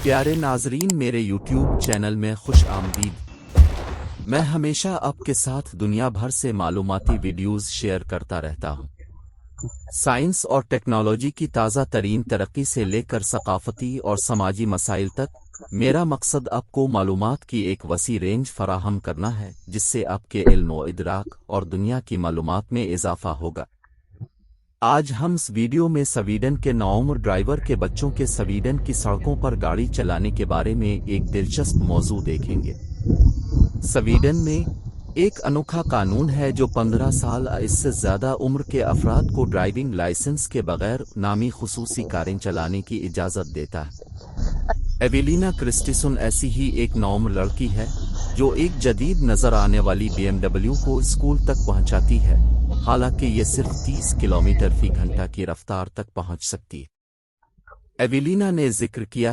प्यारे नाजरीन, मेरे YouTube चैनल में खुश आमदीद। मैं हमेशा आपके साथ दुनिया भर से मालूमाती वीडियोस शेयर करता रहता हूँ। साइंस और टेक्नोलॉजी की ताज़ा तरीन तरक्की से लेकर सकाफती और समाजी मसाइल तक, मेरा मकसद आपको मालूमात की एक वसी रेंज फराहम करना है, जिससे आपके इल्म व इदराक और दुनिया की मालूमात में इजाफा होगा। आज हम इस वीडियो में स्वीडन के नौउम्र ड्राइवर के बच्चों के स्वीडन की सड़कों पर गाड़ी चलाने के बारे में एक दिलचस्प मौजू देखेंगे। स्वीडन में एक अनोखा कानून है जो 15 साल या इससे ज़्यादा उम्र के अफराद को ड्राइविंग लाइसेंस के बगैर नामी खुसूसी कारें चलाने की इजाज़त देता है। एवेलिना क्रिस्टिसन ऐसी ही एक नौउम्र लड़की है जो एक जदीद नज़र आने वाली BMW को स्कूल तक पहुंचाती है, हालांकि ये सिर्फ 30 किलोमीटर फी घंटा की रफ्तार तक पहुंच सकती है। एवेलिना ने जिक्र किया